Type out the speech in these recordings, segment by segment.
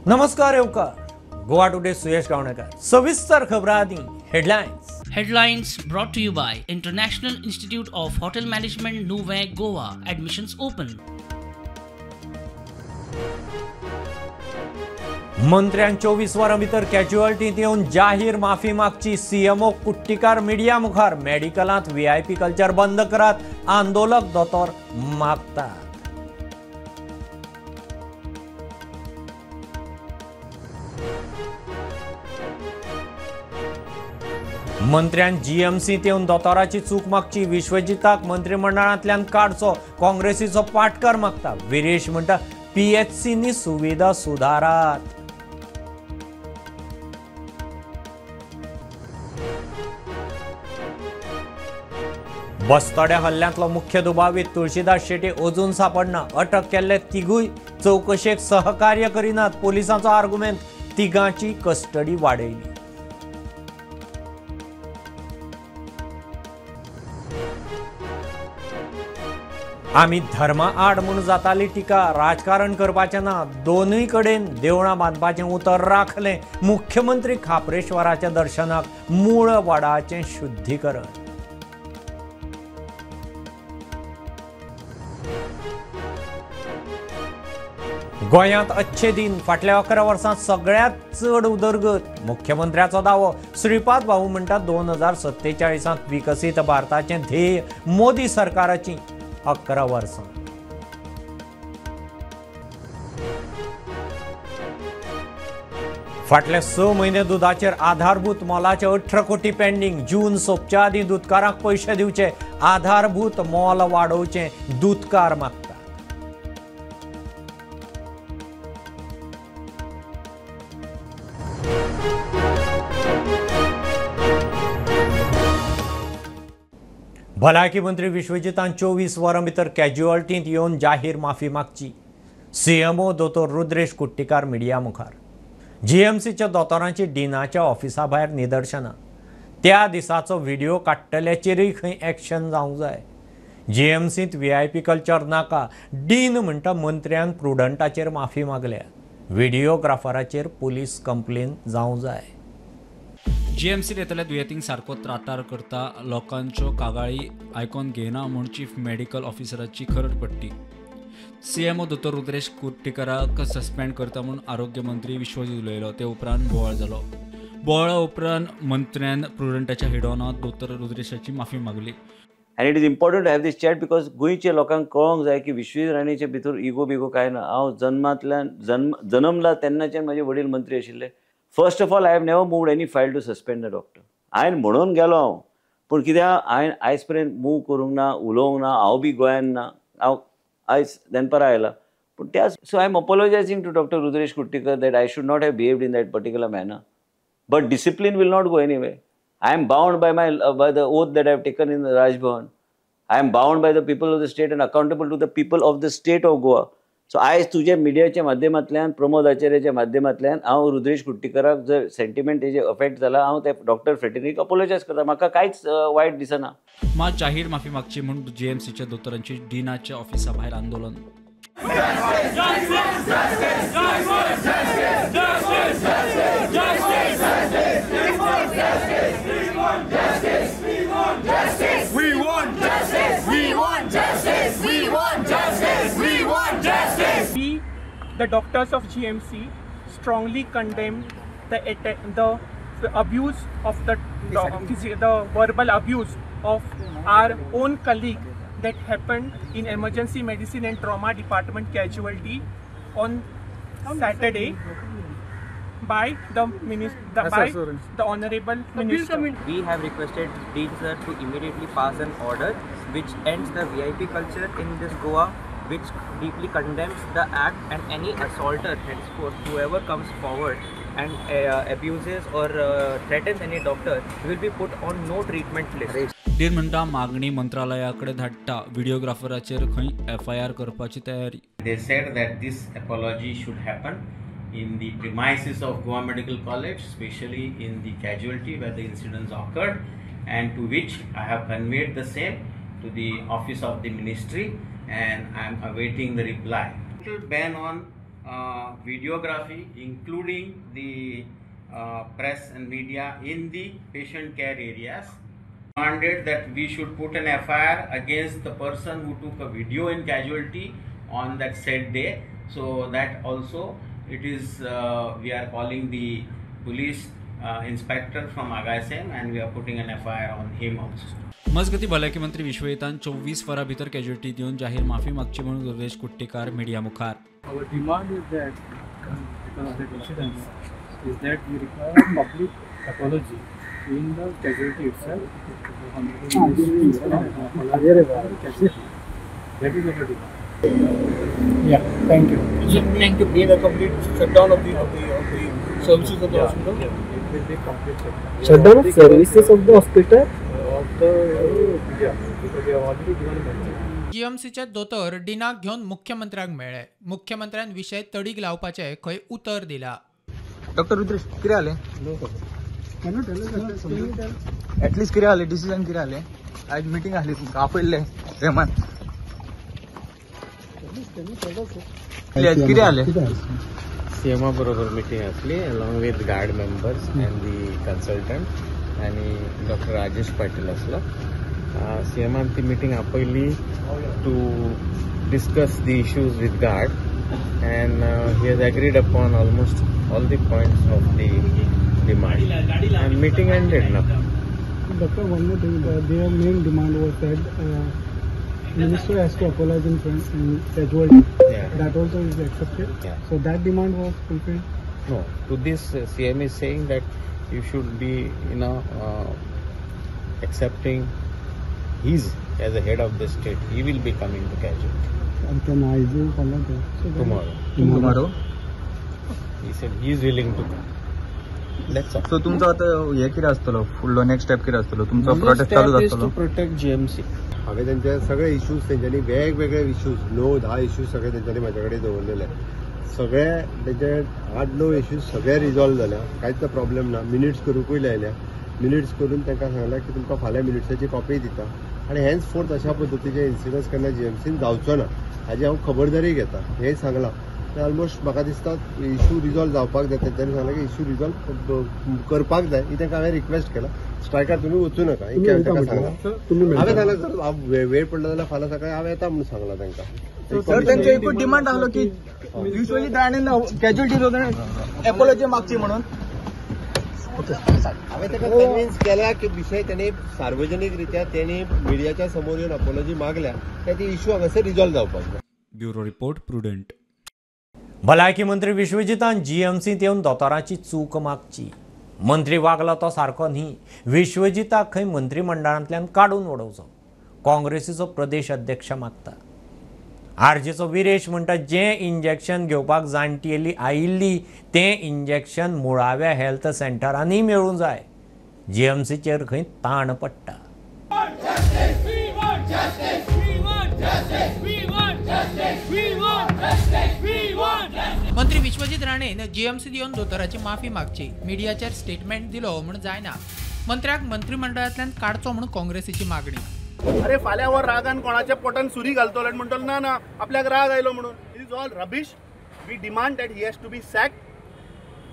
नमस्कार येवकार गोवा टुडे सुयश गावणेकर सविस्तर खबरांनी Headlines brought to you by International Institute of Hotel Management Nuvei Goa. Admissions open. मंत्र्यान 24 वरां भितर कॅज्युअलिटींत येवन जाहीर माफी मागची सीएमओ कुट्टीकार मिडिया मुखार मेडिकलांत व्हीआयपी कल्चर बंद करात आंदोलक दोतोर मागतात. मंत्र्यान जीएमसीत येवन दोतोराची चूक मागची विश्वजिताक मंत्रिमंडळांतल्यान काडचो काँग्रेसीचो पाटकार मागता. विरेश म्हणटा पीएचसीनी सुविधा सुधारात. बस्तोड्या हल्ल्यांतलो मुख्य दुबावीत तुळशीदास शेट्टी अजून सापडना. अटक केल्ले तिगूय चौकशेक सहकार्य करिनात. पोलिसांचो आर्ग्युमेंट तिगांची कस्टडी वाडयली. आमी धर्मा आड म्हूण जाताली टिका राजकारण करपाचें ना. दोनूय कडेन देवळां बांदपाचें उतर राखलें. मुख्यमंत्री खापरेश्वराच्या दर्शनाक मूळ वडाचें शुद्धीकरण. गोंयांत अच्छे दिन फाटल्या 11 वर्सांत सगळ्यांत चड उदरगत. मुख्यमंत्र्याचो दावो. श्रीपाद भाऊ म्हणटा 2047 विकसीत भारताचें ध्येय मोदी सरकाराची 11 वर्सां. फाटले 6 म्हयने दुधाचेर आधारभूत मोलाचे 18 कोटी पेंडींग. जून सोंपच्या आदीं दूधकारांक पयशे दिवचे. आधारभूत मोल वाडोवचें दूधकार मागतात. भलायकी मंत्री विश्वजितान 24 वरां भितर कॅज्युअलिटींत येवन जाहीर माफी मागची. सीएमओ दोतोर रुद्रेश कुट्टीकार मिडिया मुखार. जीएमसीच्या दोतोरांची डिनाच्या ऑफिसा भायर निदर्शनां. त्या दिसाचो व्हिडिओ काडटल्याचेरय खंय एक्शन जावंक जाय. जीएमसींत व्हीआयपी कल्चर नाका. डीन म्हणटा मंत्र्यान प्रुडंटाचेर माफी मागल्या. व्हिडिओग्राफराचेर पुलीस कंप्लेन जावंक जाय. जीएमसीत येतल्या दुयेंतींक सारको त्रातार करता लोकांच्यो कागाळी आयकोन घेना म्हूण चीफ मेडिकल ऑफिसराची खरड पडटी. सीएमओ दोतोर रुद्रेश कुट्टीकाराक सस्पेंड करता म्हूण आरोग्य मंत्री विश्वजीत उलयलो. ते उपरांत बोवाळ जालो. बोवाळा उपरांत मंत्र्यान प्रुडंटाच्या हिडोनांत दोतोर रुद्रेशाची माफी मागली. And it is important to have this chat because गोंयचे लोकांक कळोंक जाय की विश्वजीत राणेचे भितर इगो बिगो काय ना. हांव जन्मला तेन्नाच्यान म्हाजे वडील मंत्री आशिल्ले. First of all I have never moved any file to suspend the doctor. हांवें म्हणून गेलो हांव, पूण कित्याक हांवें आयज पर्यंत मूव करूंक ना, उलोवंक ना. हांव बी गोंयान ना. हांव आयज दनपारा आयला. पूण त्या so I am apologising to doctor Rudresh Kuttikar that I should not have behaved in that particular manner. But discipline will not go anyway. I am bound by the oath that I have taken in the Raj Bhavan. I am bound by the people of the state and accountable to the people of the state of Goa. So आयज तुझे मिडियाच्या माध्यमांतल्यान प्रमोद आचार्याच्या माध्यमांतल्यान हांव रुद्रेश कुट्टीकाराक जर sentiment तेजे affect जाला हांव त्या डॉक्टर फ्रेटर्नीक अपोलोजायज करता. म्हाका कांयच वायट दिसना. मात जाहीर माफी मागची म्हूण जीएमसीच्या दोतोरांची डिनाच्या ऑफिसा भायर आंदोलन. We, the doctors of GMC, strongly condemn the abuse of the verbal abuse of our own colleague that happened in emergency medicine and trauma department casualty on Saturday by the honorable minister. We have requested Dean sir to immediately pass an order which ends the VIP culture in this Goa, which deeply condemns the act, and any assaulter henceforth, whoever comes forward and abuses or threatens any doctor will be put on no treatment list. Dean म्हणटा मागणी मंत्रालयाकडे धाडटा. व्हिडिओग्राफराचेर खंय FIR करपाची तयारी. They said that this apology should happen in the premises of Goa Medical College, especially in the casualty where the incidents occurred, and to which I have conveyed the same to the office of the ministry, and I am awaiting the reply. Total ban on videography, including the press and media in the patient care areas. Demanded that we should put an FIR against the person who took a video in casualty on that said day. So that also it is we are calling the police inspector from Agasim and we are putting an FIR on him also. मजगती भलायकी मंत्री विश्वजितान 24 वरां भितर casualty दिवन जाहीर माफी मागची म्हणून रुद्रेश कुट्टीकार मिडिया मुखार. Our demand is that because of the incident is that we require a public apology in the casualty itself. That is our demand. Yeah, thank you. Is it going to be a complete shutdown of the services of the hospital? Yeah, it will be complete Shutdown of services of the hospital? Yeah, because we have already given mention. जीएमसीचे दोतोर डिनाक घेवन मुख्यमंत्र्यांक मेळ्ळे. मुख्यमंत्र्यान विशय तडीक लावपाचे खंय उतर दिला. डॉक्टर रुद्रेश कितें जालें? एटलीस्ट कितें जालें? डिसिजन कितें जालें? आज मिटींग आसली तुमकां आपयल्लें रेमान. कितें जालें? सीएमओ बरोबर मिटींग आसली along with guard members and the consultant आनी डॉक्टर राजेश पाटील आसलो. सीएमान ती मिटींग आपयली to discuss the issues with guard and he has agreed upon almost all the points of the demand and meeting ended now. Doctor, one more thing, their main demand was that minister has to apologize in casualty. Yeah. That also is accepted. Yeah. So that demand was fulfilled. No, to this CM is saying that you should be accepting he's as a head of the state, he will be coming to casualty. And can I do Tomorrow. He said he is willing to come. That's all. So तुमचो आता हे कितें आसतलो फुडलो next step कितें आसतलो? तुमचो prostate चालू आसतलो? Protect GMC. हांवें त्यांचे सगळे इश्यूज तेंच्यांनी वेगवेगळे इश्यूज 9-10 इश्यूज सगळे तेंच्यांनी म्हाजे कडेन दवरलेले. सगळे तेंचे 8-9 इश्यूज सगळे रिजॉल्व जाल्या. कांयच प्रॉब्लेम ना. मिनिट्स करूंकूय लायल्या. मिनिट्स करून तांकां सांगलां की तुमकां फाल्यां मिनिट्साची कॉपी दिता आनी हेन्स फोर्थ अशा पद्दतीचे इन्सिडंट्स केन्ना जीएमसीन जावचो ना हाजी हांव खबरदारी घेता हें सांगलां. ऑलमोस्ट म्हाका दिसता इश्यू रिजॉल्व जावपाक जाय. तेंच्यांनी सांगलां की इश्यू रिजॉल्व करपाक जाय ही तांकां हांवें रिक्वेस्ट केला. स्ट्रायकार तुमी वचूं नाका ही तांकां सांगलां. हांवें सांगलां सर वेळ पडलो जाल्यार फाल्यां सकाळीं हांव येता म्हणून सांगलां तांकां. सर त्यांचो एकूच डिमांड आसलो की युजली ताणें कॅज्युअलिटी एपोलॉजी मागची म्हणून. हांवें ताका कन्विन्स केला की विशय तांणी सार्वजनीकरित्या तांणी मिडियाच्या समोर येवन अपॉलॉजी मागल्या त्या ती इश्यू हांगासर रिजॉल्व जावपाक जाय. Bureau report prudent. भलायकी मंत्री विश्वजितान जीएमसीत येवन दोतोरांची चूक मागची. मंत्री वागलो तो सारको न्ही. विश्वजिताक खंय मंत्रिमंडळांतल्यान काडून उडोवचो काँग्रेसीचो प्रदेश अध्यक्ष मागता. आरजेचो विरेश म्हणटा जें इंजेक्शन घेवपाक जाणटेली आयिल्ली तें इंजेक्शन मुळाव्या हेल्थ सेंटरांनी मेळूंक जाय. जीएमसीचेर खंय ताण पडटा. मंत्री विश्वजित राणेन जीएमसीत येवन दोतोराची माफी मागची. मिडियाचेर स्टेटमेंट दिलो म्हूण जायना. मंत्र्याक मंत्रिमंडळांतल्यान काडचो म्हूण काँग्रेसीची मागणी. अरे फाल्यां वर रागान कोणाच्या पोटान सुरी घालतलो आनी म्हणटलो ना ना आपल्याक राग आयलो म्हणून. It is all rubbish. We demand that he has to be sacked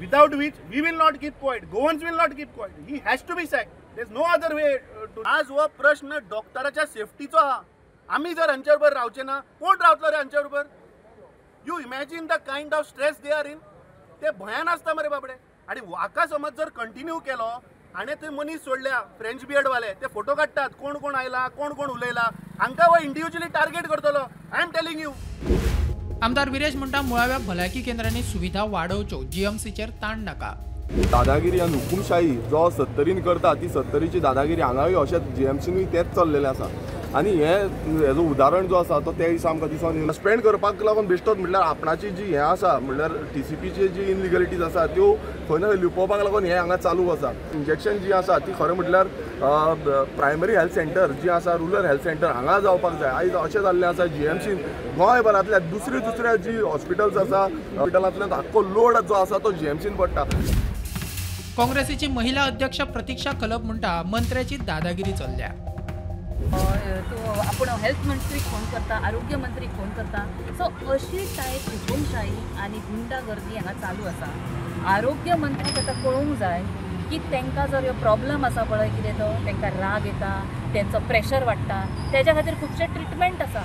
without which we will not keep quiet. Goans will not keep quiet. He has to be sacked. There is no other way to. आज हो प्रश्न डॉक्टराच्या सेफ्टीचो आहा. आमी जर हांचे बरोबर रावचे ना कोण रावतलो रे हांचे बरोबर? You imagine the kind of stress they are in. ते भयान आसता मरे बाबडे. आणि हाका समज जर कंटिन्यू केलो हाणे थंय मनीस सोडल्या फ्रेंच बियर्डवाले ते फोटो काडटात कोण कोण आयला कोण कोण उलयला हांकां हो इंडिव्हिज्युअली टार्गेट करतलो. I am telling you. आमदार विरेश म्हणटा मुळाव्या भलायकी केंद्रांनी सुविधा वाडोवच्यो. जीएमसीचेर ताण नाका. दादागिरी आनी हुकुमशाही जो 70रीन करता ती 70रीची दादागिरी हांगाय अशें जीएमसीनूय तेच चल्लेलें आसा. आनी हेजो उदाहरण जो आसा तो त्या दिसा आमकां दिसून येयला. सस्पेंड करपाक लागून बेश्टोच म्हणल्यार आपणाची जी हें आसा म्हणल्यार टीसीपीची जी इनलिगलिटीज आसा त्यो खंय ना खंय लिपोवपाक लागून हें हांगा चालू आसा. इंजेक्शन जी आसा ती खरें म्हटल्यार प्रायमरी हेल्थ सेंटर जी आसा रुरल हेल्थ सेंटर हांगा जावपाक जाय. आयज अशें जाल्लें आसा जीएमसीन गोंयभरांतल्या दुसऱ्या जी हॉस्पिटल्स आसा हॉस्पिटलांतल्यान आख्खो लोड जो आसा तो जीएमसीन पडटा. काँग्रेसीची महिला अध्यक्ष प्रतीक्षा कलप म्हणटा मंत्र्याची दादागिरी चल्ल्या. तो आपण हेल्थ मंत्रीक फोन करता, आरोग्य मंत्रीक फोन करता. सो अशी टायप हुकूमशाही आनी गुंडागर्दी हांगा चालू आसा. आरोग्य मंत्रीक आतां कळूंक जाय की तांकां जर ह्यो प्रॉब्लम आसा पळय कितें तो तांकां राग येता, त्यांचो प्रेशर वाडटा, तेज्या खातीर खुबशे ट्रिटमेंट आसा.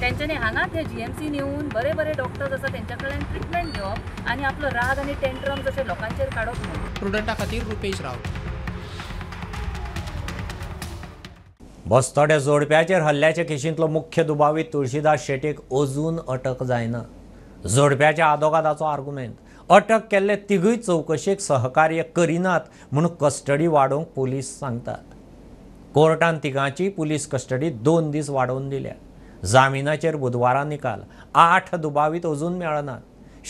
तेंच्यांनी हांगा ते GMCन येवन बरे बरे डॉक्टर्स आसा तेंच्या कडल्यान ट्रिटमेंट घेवप आनी आपलो राग आनी टेंट्रम्स अशे लोकांचेर काडप न्हू. प्रुडंटा खातीर रुपेश राव. बस्तोड्या जोडप्याचेर हल्ल्याच्या केशींतलो मुख्य दुबावी तुळशीदास शेट्येक अजून अटक जायना. जोडप्याच्या आदोगादाचो आर्ग्युमेंट. अटक केल्ले तिगूय चवकशेक सहकार्य करिनात म्हणून कस्टडी वाडोवंक पुलीस सांगतात. कोर्टान तिगांची पुलीस कस्टडी 2 दीस वाडोवन दिल्या. जामिनाचेर बुधवारा निकाल. 8 दुबावीत अजून मेळनात.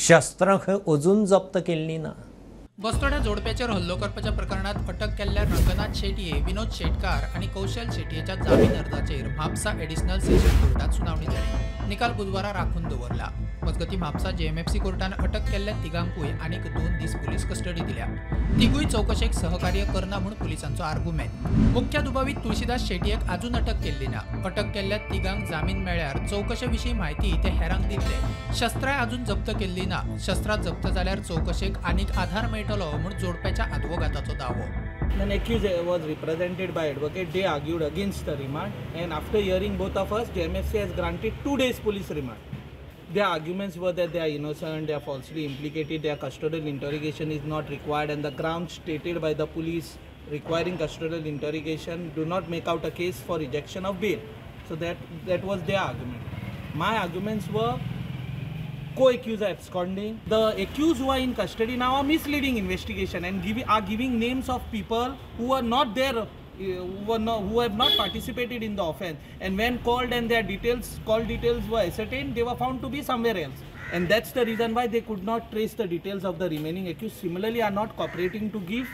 शस्त्रां खंय अजून जप्त केल्ली ना. बस्तोड्या जोडप्याचेर हल्लो करपाच्या प्रकरणात अटक केल्ल्या रंगनाथ शेटये, विनोद शेटकार आणि कौशल शेटयेच्या जामीन अर्जाचेर म्हापसा एडिशनल सेशन कोर्टात सुनावणी जाली. निकाल बुधवारा राखून दवरला. मजगती म्हापसा JMFC कोर्टान अटक केल्ल्या तिगांकूय आनीक 2 दीस पुलीस कस्टडी दिल्या. तिगूय चौकशेक सहकार्य करना म्हणून पुलिसांचो आर्ग्युमेंट. मुख्य दुबावीत तुळशीदास शेटयेक अजून अटक केल्ली ना. अटक केल्ल्या तिगांक जामीन मेळ्ळ्यार चौकशे विशीं म्हायती ते हेरांक दितले. शस्त्रांय अजून जप्त केल्ली ना. शस्त्रां जप्त जाल्यार चौकशेक आनीक आधार मेळटलो म्हूण जोडप्याच्या आदवोगादाचो दावो. An accused was represented by advocate. They argued against the remand, and after hearing both of us, JMFC has granted 2 days police remand. Their arguments were that they are innocent, they are falsely implicated, their custodial interrogation is not required, and the grounds stated by the police requiring custodial interrogation do not make out a case for rejection of bail. So that was their argument. My arguments were co-accused are absconding. The accused who are in custody now are misleading investigation and are giving names of people who are not there, who have not participated in the offence. And when called and their call details were ascertained, they were found to be somewhere else. And that's the reason why they could not trace the details of the remaining accused. Similarly, are not cooperating to give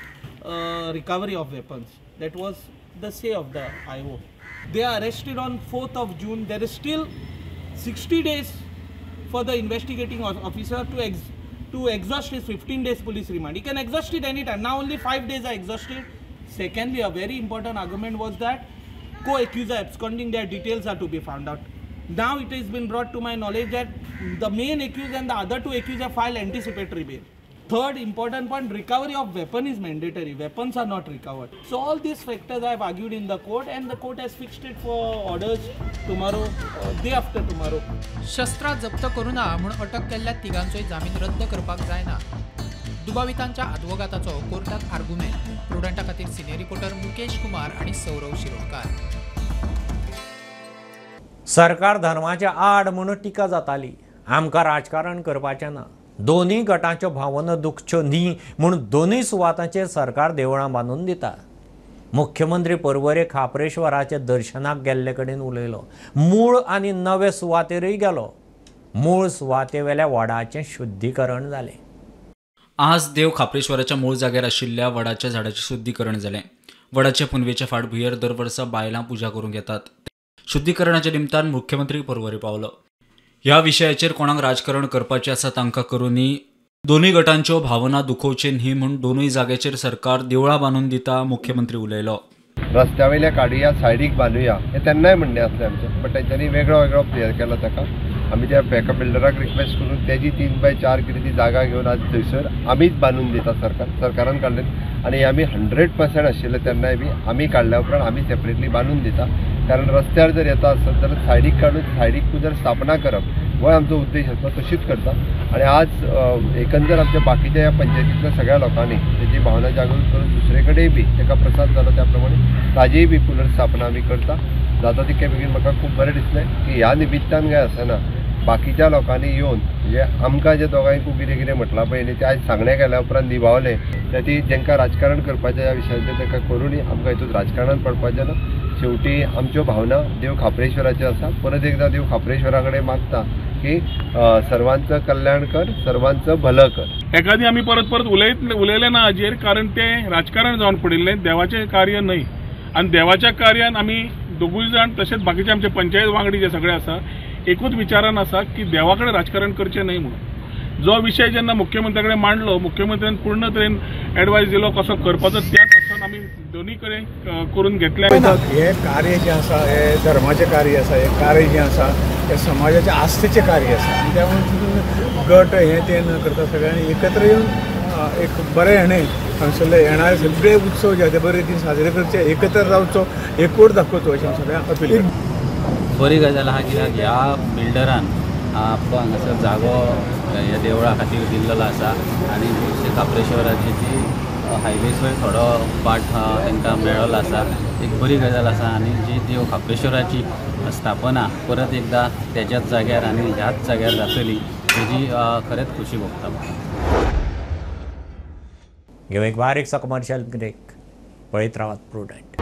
recovery of weapons. That was the say of the IO. They are arrested on 4th of June. There is still 60 days for the investigating officer to exhaust his 15 days police remand. He can exhaust it anytime. Now only 5 days are exhausted. Secondly, a very important argument was that co-accused are absconding, their details are to be found out. Now it has been brought to my knowledge that the main accused and the other 2 accused have filed anticipatory bail. Third important point, recovery of weapon is mandatory. Weapons are not recovered. So all these factors I have argued in the court, and the court has fixed it for orders tomorrow, day after tomorrow. शस्त्रां जप्त करूना म्हणून अटक केल्ल्या तिगांचोय जामीन रद्द करपाक जायना. दुबावितांच्या आदवोगादाचो कोर्टात आर्ग्युमेंट. प्रुडंटा खातीर सिनियर रिपोर्टर मुकेश कुमार आणि सौरव शिरोडकार. सरकार धर्माच्या आड म्हणून टिका जाताली. आमकां राजकारण करपाचें ना. दोन्ही गटांच्यो भावना दुखच्यो न्ही म्हणून दोनूय सुवातांचेर सरकार देवळां बांदून दिता. मुख्यमंत्री परवरे खापरेश्वराचे दर्शनाक गेल्ले कडेन उलयलो. मूळ आनी नवे सुवातेरय गेलो. मूळ सुवातेवेल्या वडाचें शुद्धीकरण जालें. आज देव खापरेश्वराच्या मूळ जाग्यार आशिल्ल्या वडाच्या झाडाचें शुद्धीकरण जालें. वडाच्या पुनवेच्या फाटभुंयेर दर वर्सा बायलां पुजा करूंक येतात. शुद्धीकरणाच्या निमतान मुख्यमंत्री परवरे पावलो. ह्या विशयाचेर कोणाक राजकारण करपाचें आसा तांकां करूनी दोनूय गटांच्यो भावना दुखोवचे न्ही म्हूण दोनूय जाग्याचेर सरकार देवळां बांदून दिता. मुख्यमंत्री उलयलो. रस्त्या वयल्या काडया सायडीक बांदुया हें तेन्नाय म्हणणें आसलें आमचें, बट तेंच्यांनी वेगळो वेगळो प्लेयर केलो ताका. आमी त्या बॅका बिल्डराक रिक्वेस्ट करून तेजी 3/4 कितें ती जागा घेवन आज थंयसर आमीच बांदून दिता. सरकारान काडलें आनी आमी 100% आशिल्ले तेन्नाय बी आमी काडल्या उपरांत आमी सेपरेटली बांदून दिता. कारण रस्त्यार जर येता आसत जाल्यार सायडीक काडून सायडीक जर स्थापना करप हो आमचो उद्देश आसता. तशीच करता. आणि आज एकंदर आमच्या बाकीच्या ह्या पंचायतींतल्या सगळ्या लोकांनी तेजी भावना जागृत करून दुसरे कडेन बी ताका प्रसाद जालो त्या प्रमाणे ताजेय बी पुनर्स्थापना आमी करता. जाता तितके बेगीन म्हाका खूब बरें दिसलें की ह्या निमित्तान काय आसना बाकीच्या लोकांनी येवन म्हणजे आमकां जे दोगांयकू कितें कितें म्हटलां पळय न्ही तें आयज सांगणें केल्या उपरांत निभावलें. ती जेंकां राजकारण करपाचें ह्या विशयाचेर ताका करूनय आमकां हितून राजकारणांत पडपाचें ना. शेवटी आमच्यो भावना देव खापरेश्वराच्यो आसा. परत एकदां देव खापरेश्वरा कडेन मागता की सर्वांचं कल्याण कर, सर्वांचं भलं कर. एखादी आमी परत परत उलयले ना हाजेर, कारण तें राजकारण जावन पडिल्लें, देवाचें कार्य न्हय. आनी देवाच्या कार्यान आमी दोगूय जाण तशेंच बाकीचे आमचे पंचायत वांगडी जे सगळे आसा एकूच विचारान आसा की देवा कडेन राजकारण करचें न्हय म्हणून. जो विशय जेन्ना मुख्यमंत्र्या कडेन मांडलो, मुख्यमंत्र्यान पूर्ण तरेन एडवायस दिलो कसो करपाचो, त्याच आसतना आम्ही दोन्हीकडे करून घेतल्या. हे कार्य जे आसा हे धर्माचे कार्य आसा, हे कार्य जे आसा हे समाजाच्या आस्थेचे कार्य आसा आणि त्यामुळे गट हे ते न करता सगळ्यांनी एकत्र येऊन एक बरे हांगसरले येणारे सगळे उत्सव जे ते बरे रीतीन साजरे करचे, एकत्र रावचो, एकवट दाखोवचो अशें हांव सगळ्यांक अपील करता. बरी गजाल आहा कित्याक ह्या बिल्डरान आपलो हांगासर जागो ह्या देवळा खातीर दिल्लो आसा आनी काप्रेश्वराची जी हायवेचो थोडो पार्ट तांकां मेळ्ळो आसा. एक बरी गजाल आसा आनी जी देव काप्रेश्वराची स्थापना परत एकदा त्याच्याच जाग्यार आनी ह्याच जाग्यार जातली हेजी खरेंच खुशी भोगता. घेऊ एक बारीकसा कमर्शियल ब्रेक. पळयत रावात प्रुडंट.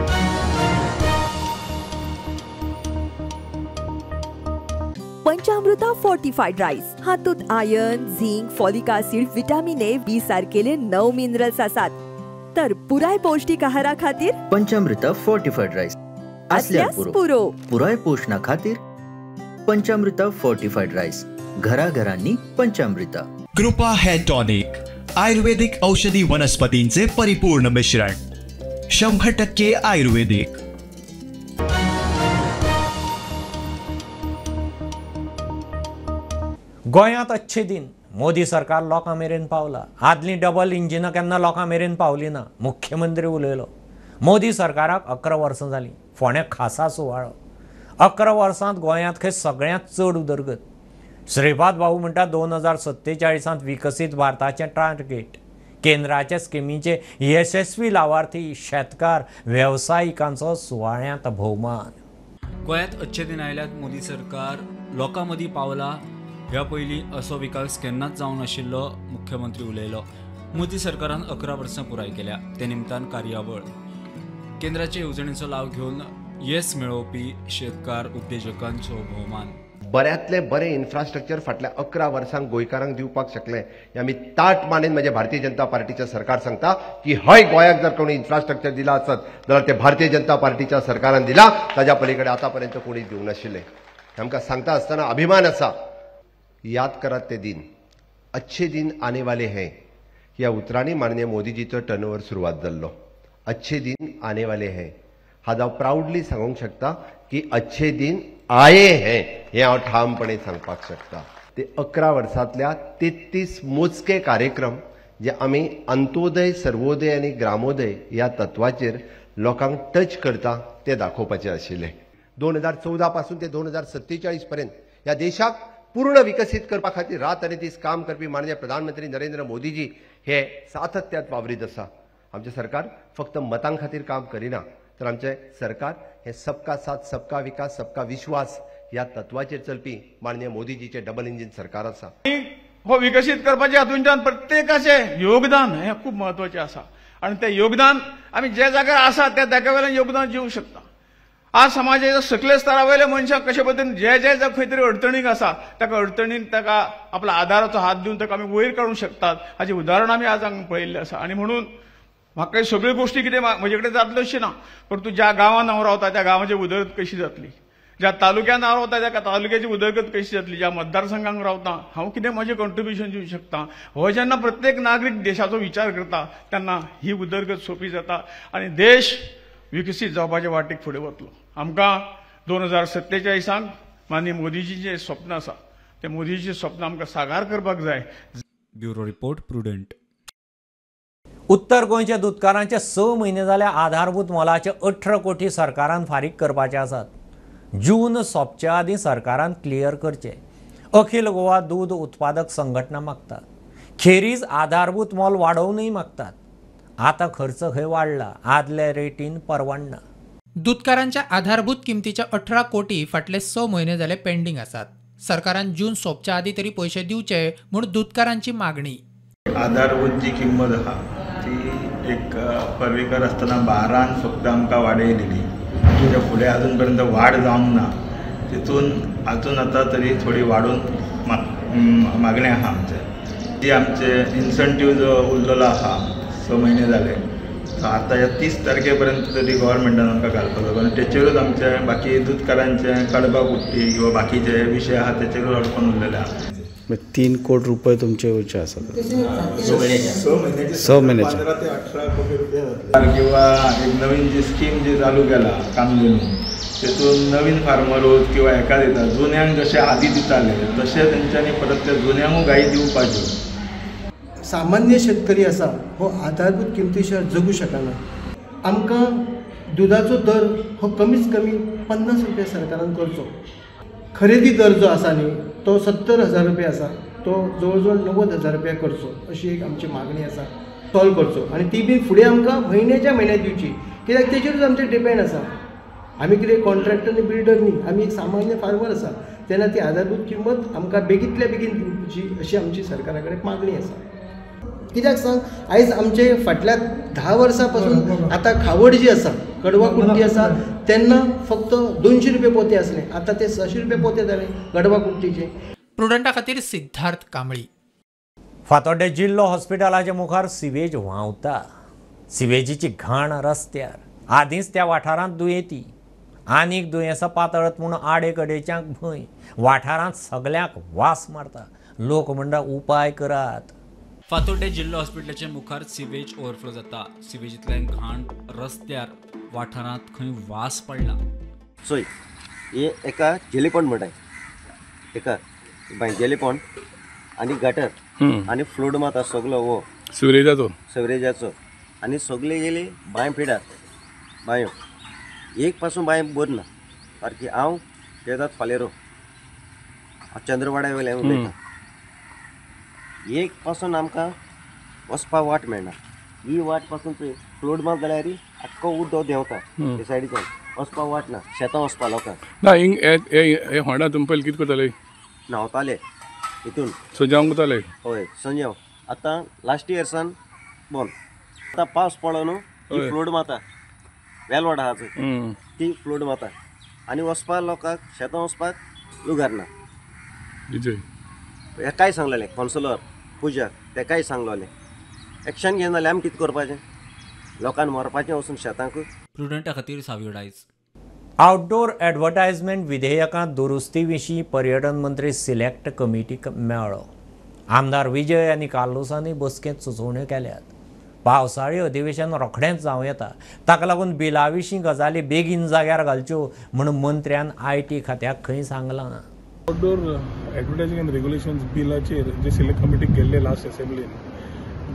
पंचामृता फोर्टिफाईड राईस हातूंत iron, zinc, folic acid, vitamin A, B सारकेले 9 मिनरल्स आसात. तर पुराय पौष्टिक आहारा खातीर पंचामृता फोर्टिफाईड राईस असल्यास पुरो पुराय पोषणा खातीर पंचामृता फोर्टिफाईड राईस. घराघरांनी पंचामृता. कृपा हेअर टॉनिक आयुर्वेदिक औषधी वनस्पतींचे परिपूर्ण मिश्रण, 100% आयुर्वेदिक. गोंयांत अच्छे दिन. मोदी सरकार लोकां मेरेन पावला. आदली डबल इंजिनां केन्ना लोकां मेरेन पावली ना. मुख्यमंत्री उलयलो. मोदी सरकाराक 11 वर्सां जालीं. फोंड्या खासा सुवाळो. 11 वर्सांत गोंयांत खंय सगळ्यांत चड उदरगत. श्रीपाद भाऊ म्हणटा 2047 विकसीत भारताचें टार्गेट. केंद्राच्या स्किमीचे यशस्वी लाभार्थी शेतकार वेवसायिकांचो सुवाळ्यांत भोवमान. गोंयांत अच्छे दिन आयल्यात मोदी सरकार लोकां मदीं पावला. ह्या पयलीं असो विकास केन्नाच जावंक नाशिल्लो मुख्यमंत्री उलयलो. मोदी सरकारान 11 वर्सां पुराय केल्या. ते निमतान कार्यावळ. केंद्राच्या येवजणेचो लाव घेवन येस मेळोवपी शेतकार उद्देजकांचो भोवमान. बऱ्यांतले बरें इन्फ्रास्ट्रक्चर फाटल्या 11 वर्सांक गोंयकारांक दिवपाक शकले हे आमी ताट मानेन म्हणजे भारतीय जनता पार्टीचे सरकार सांगता की हय गोंयाक जर कोणी इन्फ्रास्ट्रक्चर दिला आसत जाल्यार ते भारतीय जनता पार्टीच्या सरकारान दिला. ताज्या पलीकडे आतापर्यंत कोणी दिवंक नाशिल्ले. आमकां सांगता आसतना अभिमान आसा. याद करात ते दिन, अच्छे दिन आने वाले हैं ह्या उतरांनी माननीय मोदीजीचो टर्नओव्हर सुरवात जाल्लो. अच्छे दिन आने वाले हैं हांव प्राउडली सांगूंक शकता की अच्छे दिन आये हैं हे हांव ठामपणे सांगपाक शकता. ते 11 वर्सांतल्या 33 मोजके कार्यक्रम जे आमी अंत्योदय, सर्वोदय आनी ग्रामोदय ह्या तत्वाचेर लोकांक टच करता ते दाखोवपाचे आशिल्ले. 2014 पासून ते 2047 पर्यंत ह्या देशाक पूर्ण विकसित करपा खातीर रात आनी दीस काम करपी माननीय प्रधानमंत्री नरेंद्र मोदीजी हे सातत्यात वावरीत आसा. आमचे सरकार फक्त मतां खातीर काम करिना तर आमचे सरकार हे सबका साथ, सबका विकास, सबका विश्वास ह्या तत्वाचेर चलपी माननीय मोदीजीचे डबल इंजिन सरकार आसा. हो विकसित करपाच्या हातूंतल्यान प्रत्येकाचें योगदान हें खूब म्हत्वाचें आसा आनी तें योगदान आमी जे जाग्यार आसा त्या जाग्या वयल्यान योगदान दिवंक शकता. आज समाजाच्या सकले स्तरा वयल्या मनशाक कशे पद्दतीन जे खंय तरी अडचणीक आसा ताका अडचणीन ताका आपला आदाराचो हात दिवन ताका आमी वयर काडूंक शकतात हाचें उदाहरण आमी आज हांगा पळयल्लें आसा. आनी म्हणून म्हाका सगळ्यो गोश्टी कितें म्हजे कडेन जातल्यो अशें ना, परंतु ज्या गांवांत हांव रावता त्या गांवाची उदरगत कशी जातली, ज्या तालुक्यान हांव रावता त्या तालुक्याची उदरगत कशी जातली, ज्या मतदारसंघांक रावता हांव कितें म्हजें कॉन्ट्रिब्युशन दिवंक शकता. हो जेन्ना प्रत्येक नागरीक देशाचो विचार करता तेन्ना ही उदरगत सोपी जाता आनी देश विकसीत जावपाच्या वाटेक फुडें वतलो. आमकां 2047 माननीय मोदीजी जे स्वप्न आसा ते मोदीजीचें स्वप्न आमकां साकार करपाक जाय. Bureau report prudent. उत्तर गोंयच्या दुधकारांचे 6 म्हयने जाल्या आधारभूत मोलाचे 18 कोटी सरकारान फारीक करपाचे आसात. जून सोंपचे आदीं सरकारान क्लियर करचे अखिल गोवा दूध उत्पादक संघटना मागतात. खेरीज आधारभूत मोल वाडोवनय मागतात. आता खर्च खंय वाडला, आदले रेटीन परवडना. दूधकारांच्या आधारभूत किमतीच्या 18 कोटी फाटले 6 म्हयने जाले पेंडिंग आसात. सरकारान जून सोंपच्या आदीं तरी पयशे दिवचे म्हूण दूधकारांची मागणी. आधारभूत जी किंमत आहा ती एक परवेकर आसतना 12 फक्त आमकां वाडयलेली. त्याच्या फुडें अजून पर्यंत वाड जावंक ना. तितून अजून आता तरी थोडी वाडून मागणी आहा आमचे. जी आमचे इन्सेंटीव जो उरलेलो आहा 6 म्हयने जाले आता या 30 तारखेपर्यंत तरी गव्हर्मेंटान आमकां घालपाक कारण तेचेरूच आमचे बाकी दूधकारांचे कडबाक उठ्ठी किंवा बाकीचे विशय आहा तेचेरूच अडकून उरलेले आहा. 3 कोटी रुपये तुमचे येवचे आसात 6 महिन्याचे 15 ते 18 कोटी रुपये जातले किंवा एक नवीन जी स्कीम जी चालू केला कामधेनू तेतून नवीन फार्मर किंवा एका दिता जुन्यांक जशे आदी दिताले तशे तेंच्यांनी परत त्या जुन्यांकूय गायी दिवपाच्यो. सामान्य शेतकरी आसा हो आधारभूत किमती शिवाय जगू शकना. आमकां दुधाचो दर हो कमीत कमी 50 रुपया सरकारान करचो. खरेदी दर जो आसा न्ही तो 70,000 रुपया आसा तो जवळ 90,000 रुपया करचो अशी एक आमची मागणी आसा. सॉल्व करचो आनी ती बी फुडें आमकां म्हयन्याच्या म्हयन्याक दिवची कित्याक तेजेरूच आमचें डिपेंड आसा. आमी कितें कॉन्ट्रॅक्टर आनी बिल्डर न्ही आमी एक सामान्य फार्मर आसा तेन्ना ती आधारभूत किंमत आमकां बेगींतल्या बेगीन दिवची अशी आमची सरकारा कडेन मागणी आसा. कित्याक सांग आयज आमचे फाटल्या 10 वर्सां पासून आतां खावड जी आसा कडवा कुट्टी आसा तेन्ना फक्त 200 रुपये पोते आसले आतां ते 600 रुपये पोते जाले कडवा कुट्टीचे. प्रुडंटा खातीर सिद्धार्थ कांबळी. फातोड्डे जिल्लो हॉस्पिटलाच्या मुखार सिवेज व्हांवता. सिवेजीची घाण रस्त्यार. आदींच त्या वाठारांत दुयेंती आनीक दुयेंसां पातळत म्हूण आडे कडेच्यांक भंय. वाठारांत सगल्यांक वास मारता. लोक म्हणटा उपाय करात. फातोड्डे जिल्लो हॉस्पिटलाचे मुखार सिवेज ओवरफ्लो जाता. सिवेजींतल्यान घाण रस्त्यार वाठारांत खंय वास पडला. सोय हे एका जेलीपॉन्ड म्हणटाय एका जेलीपॉन्ड आनी गटर आनी फ्लोड माता सगलो वो सिवरेजाचो आनी सगळे गेली बांय पिड्यात बांयो एक पासून बांय बरना सारकी हांव येतात फालेरो चंद्रवाड्या वयल्यान उलयता. एक पासून आमकां वचपा वाट मेळना. ही वाट पासून थंय फ्लोड मात जाल्यार आख्खो उदो देंवता ते सायडीच्यान वचपा वाट ना. शेतां वचपा लोकांक ना हिंग हे होंडा तुमी पयलीं कितें करताले न्हांवताले हितून सजावंक वताले. हय संजय आतां लास्ट इयर्सान बंद. आतां पावस पडलो न्हू ही फ्लोड माता वेलवाड आहा थंय ती फ्लोड माता आनी वचपा लोकांक शेतां वचपाक लुगार ना. काय सांगलेले कॉन्सलर पुजा तेकाय सांगलोले एक्शन घेवन जाल्यार आमी कितें करपाचें लोकांक मरपाचें वचून शेतांक. प्रुडंटा खातीर साविडायज. आउटडोर एडवर्टायजमेंट विधेयकांत दुरुस्ती विशीं पर्यटन मंत्री सिलेक्ट कमिटीक मेळ्ळो. आमदार विजय आनी कार्लोसांनी बसकेंत सुचोवण्यो केल्यात. पावसाळी अधिवेशन रोखडेंच जावं येता ताका लागून बिला विशीं गजाली बेगीन जाग्यार घालच्यो म्हणून मंत्र्यान IT खात्याक खंय सांगलां. आउटडोर एडवर्टायझिंग एंड रेग्युलेशन्स बिलाचेर जे सिलेक्ट कमिटीक गेल्ले लास्ट असेंब्लीन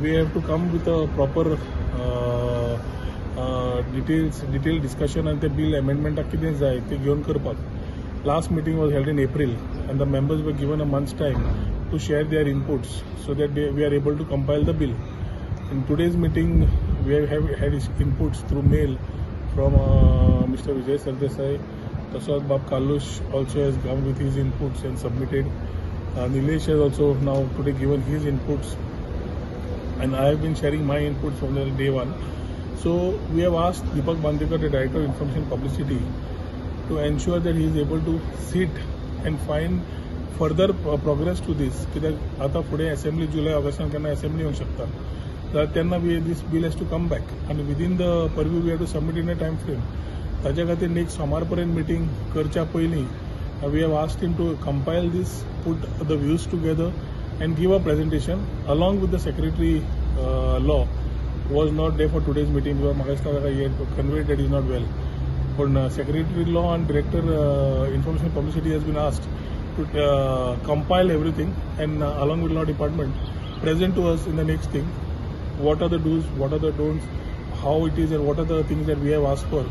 we have to come with a proper detail discussion आनी ते बिल अमेंडमेंटाक कितें जाय ते घेवन करपाक. Last meeting was held in April and the members were given a months time to share their inputs so that we are able to compile the bill. In today's meeting, we have had inputs through mail from Mr. Vijay Sardesai. Prasad Bab Kalush also has come with his inputs and submitted. Nilesh has also now today given his inputs, and I have been sharing my inputs from the day one. So we have asked Deepak Bandekar, the Director of Information Publicity, to ensure that he is able to sit and find further progress to this. कित्याक आता फुडें assembly July Augustan केन्ना assembly येवंक शकता. तेन्ना this bill has to come back and within the purview we have to submit in a time frame. ताच्या खातीर next सोमार पर्यंत मिटींग करच्या पयलीं we have asked him to compile this, put the views together and give a presentation along with the secretary law was not there for today's meeting because म्हाका दिसता ताका he had conveyed that is not well. But secretary law and director information publicity has been asked to compile everything and along with law department present to us in the next thing. What are the do's, what are the don'ts, how it is and what are the things that we have asked for.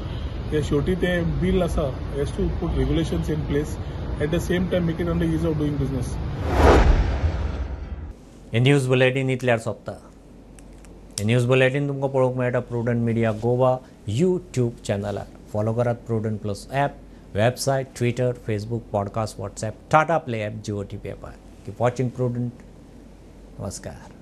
हे शेवटी ते bill आसा has to put regulations in place at the same time make it under ease of doing business. हे news bulletin इतल्यार सोंपता. हे news bulletin तुमकां पळोवंक मेळटा प्रुडंट मिडिया गोवा YouTube चॅनलार. फॉलो करात Prudent plus app, website, Twitter, Facebook, podcast, WhatsApp, Tata play app, Jio TV app. Keep watching Prudent. नमस्कार.